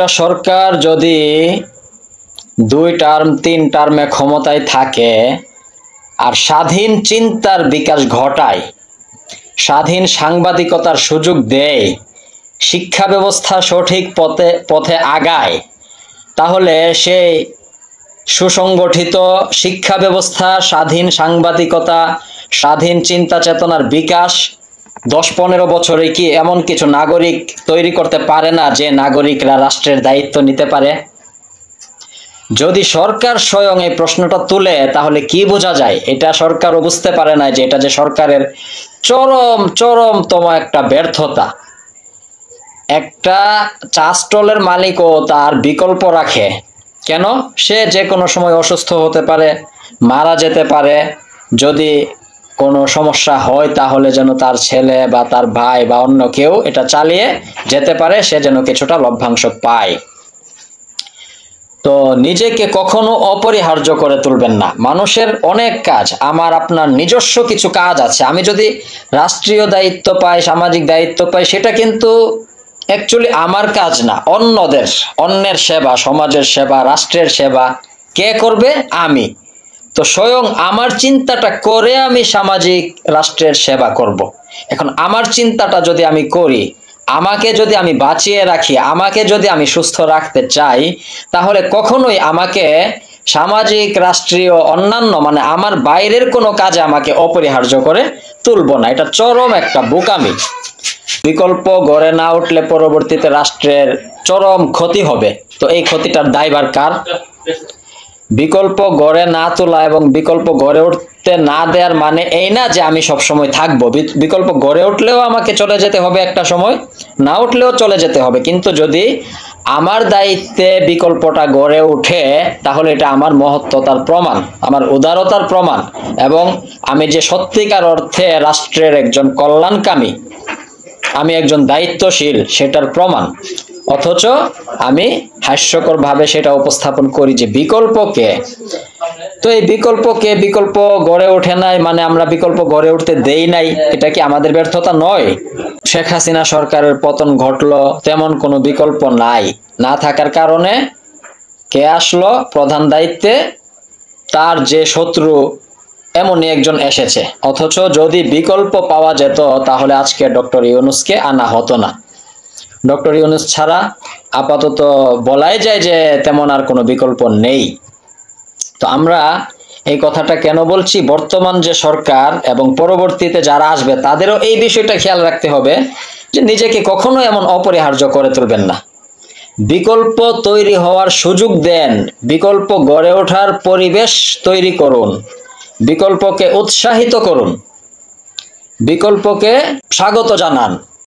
একটা সরকার যদি 2 টার্ম 3 টার্মে ক্ষমতায় থাকে আর স্বাধীন চিন্তার বিকাশ ঘটায়, স্বাধীন সাংবাদিকতার সুযোগ দেয়, শিক্ষা ব্যবস্থা সঠিক পথে আগায়, তাহলে সেই সুসংগঠিত শিক্ষা ব্যবস্থা, স্বাধীন সাংবাদিকতা, স্বাধীন চিন্তা চেতনার বিকাশ 10-15 বছরে কি এমন কিছু নাগরিক তৈরি করতে পারে না যে নাগরিকরা রাষ্ট্রের দায়িত্ব নিতে পারে? যদি সরকার স্বয়ং এই প্রশ্নটা তুলে তাহলে কি বোঝা যায়? এটা সরকারও বুঝতে পারে না যে এটা যে সরকারের চরমতম একটা ব্যর্থতা। একটা চা স্টলের মালিকও তার বিকল্প রাখে। কেন? সে যে কোনো সময় অসুস্থ হতে পারে, মারা যেতে পারে। যদি কোনো সমস্যা হয় তাহলে যেন তার ছেলে বা তার ভাই বা অন্য কেউ এটা চালিয়ে যেতে পারে, সে যেন কিছুটা লভ্যাংশ পায়। তো নিজেকে কখনো অপরিহার্য করে তুলবেন না। মানুষের অনেক কাজ, আমার আপনার নিজস্ব কিছু কাজ আছে। আমি যদি রাষ্ট্রীয় দায়িত্ব পাই, সামাজিক দায়িত্ব পাই, সেটা কিন্তু অ্যাকচুয়ালি আমার কাজ না, অন্যদের, অন্যের সেবা, সমাজের সেবা, রাষ্ট্রের সেবা কে করবে? আমি। তো স্বয়ং আমার চিন্তাটা করে আমি সামাজিক রাষ্ট্রের সেবা করব। এখন আমার চিন্তাটা যদি আমি করি, আমাকে যদি আমি বাঁচিয়ে রাখি, আমাকে যদি আমি সুস্থ রাখতে চাই, তাহলে কখনোই আমাকে সামাজিক, রাষ্ট্রীয়, অন্যান্য মানে আমার বাইরের কোনো কাজে আমাকে অপরিহার্য করে তুলব না। এটা চরম একটা বোকামি। বিকল্প গড়ে না উঠলে পরবর্তীতে রাষ্ট্রের চরম ক্ষতি হবে। তো এই ক্ষতিটার দায়ভার কার? বিকল্প গড়ে না তোলা এবং বিকল্প গড়ে উঠতে না দেওয়ার মানে এই না যে আমি সব সময় থাকবো। বিকল্প গড়ে উঠলেও আমাকে চলে যেতে হবে একটা সময়, না উঠলেও চলে যেতে হবে। কিন্তু যদি আমার দায়িত্বে বিকল্পটা গড়ে উঠে তাহলে এটা আমার মহত্বতার প্রমাণ, আমার উদারতার প্রমাণ, এবং আমি যে সত্যিকার অর্থে রাষ্ট্রের একজন কল্যাণকামী, আমি একজন দায়িত্বশীল, সেটার প্রমাণ। অথচ আমি হাস্যকর ভাবে সেটা উপস্থাপন করি যে বিকল্পকে। তো এই বিকল্প গড়ে ওঠে নাই মানে আমরা বিকল্প গড়ে উঠতে দেই নাই, এটা কি আমাদের ব্যর্থতা নয়? শেখ হাসিনা সরকারের পতন ঘটলো, তেমন কোনো বিকল্প নাই, না থাকার কারণে কে আসলো প্রধান দায়িত্বে? তার যে শত্রু এমনই একজন এসেছে। অথচ যদি বিকল্প পাওয়া যেত তাহলে আজকে ডক্টর ইউনূসকে আনা হতো না। ডক্টর ইউনূস ছাড়া আপাতত বলাই যায় যে তেমন আর কোনো বিকল্প নেই। তো আমরা এই কথাটা কেন বলছি? বর্তমান যে সরকার এবং পরবর্তীতে যারা আসবে তাদেরও এই বিষয়টা খেয়াল রাখতে হবে যে নিজেকে কখনো এমন অপরিহার্য করে তুলবেন না। বিকল্প তৈরি হওয়ার সুযোগ দেন, বিকল্প গড়ে ওঠার পরিবেশ তৈরি করুন, বিকল্পকে উৎসাহিত করুন, বিকল্পকে স্বাগত জানান।